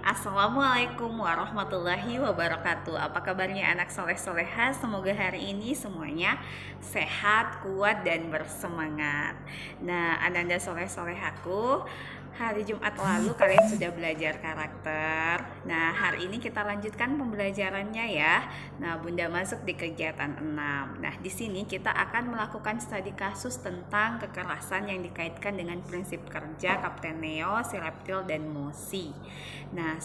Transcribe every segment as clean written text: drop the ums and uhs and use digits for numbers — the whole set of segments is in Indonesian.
Assalamualaikum warahmatullahi wabarakatuh. Apa kabarnya anak soleh-soleha? Semoga hari ini semuanya sehat, kuat, dan bersemangat. Nah, Ananda soleh-solehaku, hari Jumat lalu kalian sudah belajar karakter. Nah, hari ini kita lanjutkan pembelajarannya ya. Nah, Bunda masuk di kegiatan 6. Nah, di sini kita akan melakukan studi kasus tentang kekerasan yang dikaitkan dengan prinsip kerja Kapten Neo, si reptil, dan Mosi. Nah,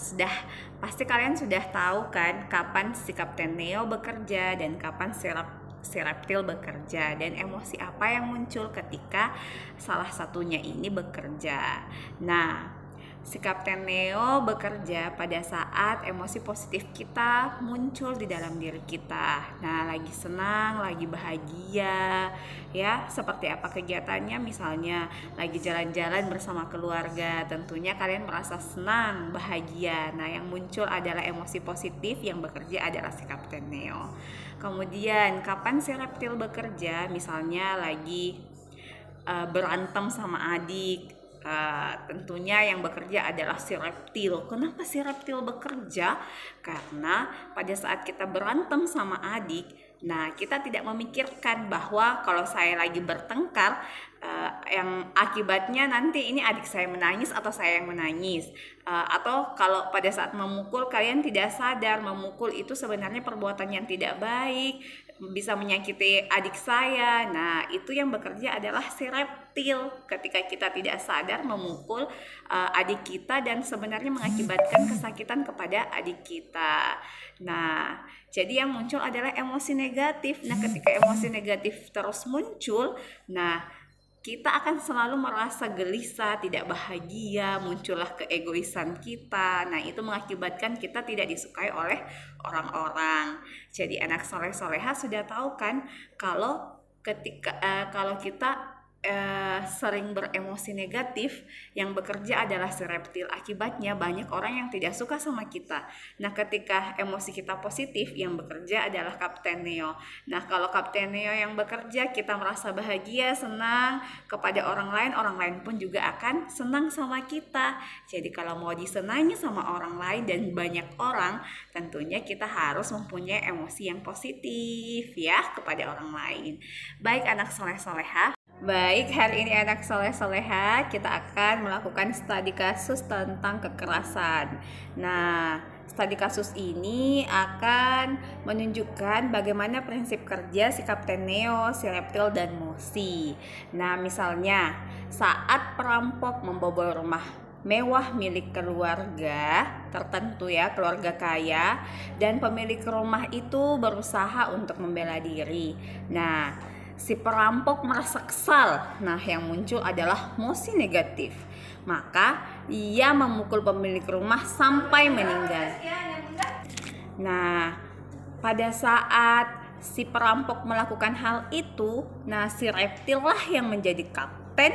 pasti kalian sudah tahu kan kapan si Kapten Neo bekerja dan kapan si reptil bekerja, dan emosi apa yang muncul ketika salah satunya ini bekerja. Nah, si Kapten Neo bekerja pada saat emosi positif kita muncul di dalam diri kita. Nah, lagi senang, lagi bahagia, ya. Seperti apa kegiatannya? Misalnya lagi jalan-jalan bersama keluarga, tentunya kalian merasa senang, bahagia. Nah, yang muncul adalah emosi positif, yang bekerja adalah si Kapten Neo. Kemudian, kapan si reptil bekerja? Misalnya lagi berantem sama adik. Tentunya yang bekerja adalah si reptil. Kenapa si reptil bekerja? Karena pada saat kita berantem sama adik, nah kita tidak memikirkan bahwa kalau saya lagi bertengkar, yang akibatnya nanti ini adik saya menangis atau saya yang menangis. Atau kalau pada saat memukul kalian tidak sadar memukul itu sebenarnya perbuatan yang tidak baik, bisa menyakiti adik saya. Nah, itu yang bekerja adalah si reptil ketika kita tidak sadar memukul adik kita dan sebenarnya mengakibatkan kesakitan kepada adik kita. Nah, jadi yang muncul adalah emosi negatif. Nah, ketika emosi negatif terus muncul, nah kita akan selalu merasa gelisah, tidak bahagia, muncullah keegoisan kita. Nah, itu mengakibatkan kita tidak disukai oleh orang-orang. Jadi anak soleh-soleha sudah tahu kan kalau kalau kita sering beremosi negatif, yang bekerja adalah si reptil. Akibatnya banyak orang yang tidak suka sama kita. Nah, ketika emosi kita positif, yang bekerja adalah Kapten Neo. Nah, kalau Kapten Neo yang bekerja, kita merasa bahagia, senang kepada orang lain pun juga akan senang sama kita. Jadi kalau mau disenangi sama orang lain dan banyak orang, tentunya kita harus mempunyai emosi yang positif ya kepada orang lain. Baik anak soleh-soleha. Baik, hari ini anak soleh-soleha kita akan melakukan studi kasus tentang kekerasan. Nah, studi kasus ini akan menunjukkan bagaimana prinsip kerja si Kapten Neo, si reptil, dan Mosi. Nah, misalnya saat perampok membobol rumah mewah milik keluarga tertentu ya, keluarga kaya, dan pemilik rumah itu berusaha untuk membela diri. Nah, si perampok merasa kesal. Nah, yang muncul adalah emosi negatif. Maka ia memukul pemilik rumah sampai meninggal. Nah, pada saat si perampok melakukan hal itu, nah si reptil lah yang menjadi kapten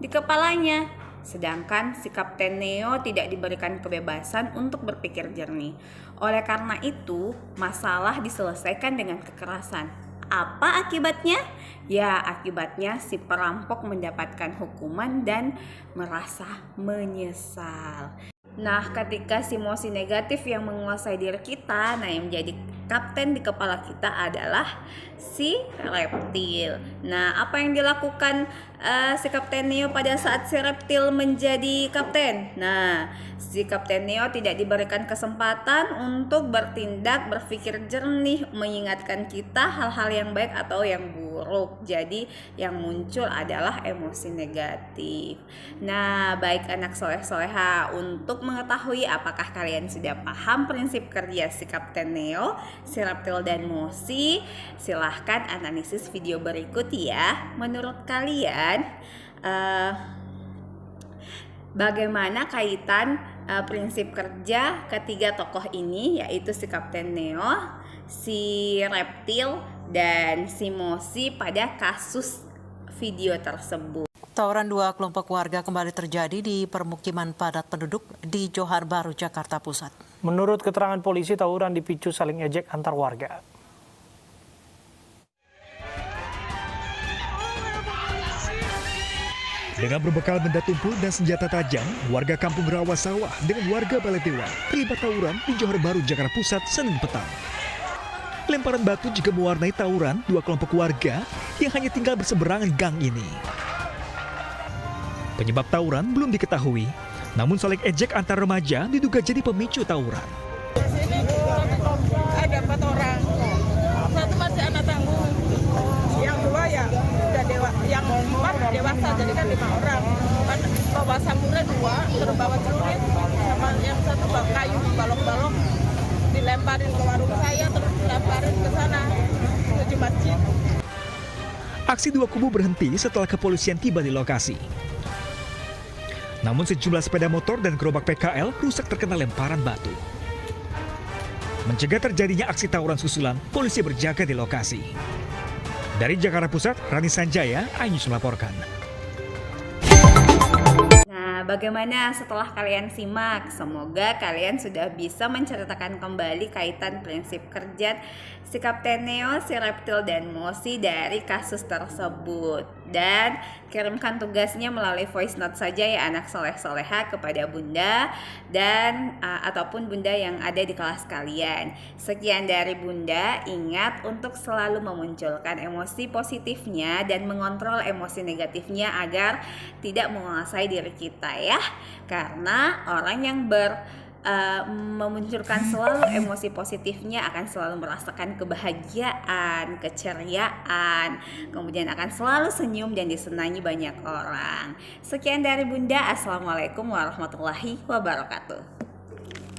di kepalanya. Sedangkan si Kapten Neo tidak diberikan kebebasan untuk berpikir jernih. Oleh karena itu, masalah diselesaikan dengan kekerasan. Apa akibatnya? Ya, akibatnya si perampok mendapatkan hukuman dan merasa menyesal. Nah, ketika si emosi negatif yang menguasai diri kita, nah yang menjadi kapten di kepala kita adalah si reptil. Nah, apa yang dilakukan si Kapten Neo pada saat si reptil menjadi kapten? Nah, si Kapten Neo tidak diberikan kesempatan untuk bertindak, berpikir jernih, mengingatkan kita hal-hal yang baik atau yang buruk. Jadi yang muncul adalah emosi negatif. Nah, baik anak soleh-soleha, untuk mengetahui apakah kalian sudah paham prinsip kerja si Kapten Neo, si reptil, dan Mosi, silahkan analisis video berikut ya. Menurut kalian bagaimana kaitan prinsip kerja ketiga tokoh ini, yaitu si Kapten Neo, si reptil, dan si Mosi pada kasus video tersebut? Tawuran dua kelompok warga kembali terjadi di permukiman padat penduduk di Johar Baru, Jakarta Pusat. Menurut keterangan polisi, tawuran dipicu saling ejek antar warga. Dengan berbekal benda tumpul dan senjata tajam, warga kampung Rawasawah dengan warga Baletewa terlibat tawuran di Johar Baru, Jakarta Pusat, Senin petang. Lemparan batu juga mewarnai tawuran dua kelompok warga yang hanya tinggal berseberangan gang ini. Penyebab tawuran belum diketahui, namun saling ejek antar remaja diduga jadi pemicu tawuran. Di sini ada 4 orang, satu masih anak tanggung, yang 2 ya udah yang 4 dewasa, jadi kan 5 orang. Bawa samurai 2, terus bawa celurit, sama yang satu bawa kayu, balok-balok, dilemparin ke warung saya, terus dilemparin ke sana, menuju masjid. Aksi dua kubu berhenti setelah kepolisian tiba di lokasi. Namun sejumlah sepeda motor dan gerobak PKL rusak terkena lemparan batu. Mencegah terjadinya aksi tawuran susulan, polisi berjaga di lokasi. Dari Jakarta Pusat, Rani Sanjaya, iNews melaporkan. Nah, bagaimana setelah kalian simak? Semoga kalian sudah bisa menceritakan kembali kaitan prinsip kerja si Kapten Neo, si Reptil, dan Mosi dari kasus tersebut. Dan kirimkan tugasnya melalui voice note saja ya anak soleh-soleha kepada Bunda dan ataupun Bunda yang ada di kelas kalian. Sekian dari Bunda, ingat untuk selalu memunculkan emosi positifnya dan mengontrol emosi negatifnya agar tidak menguasai diri kita ya. Karena orang yang memunculkan selalu emosi positifnya akan selalu merasakan kebahagiaan, keceriaan, kemudian akan selalu senyum dan disenangi banyak orang. Sekian dari Bunda, Assalamualaikum warahmatullahi wabarakatuh.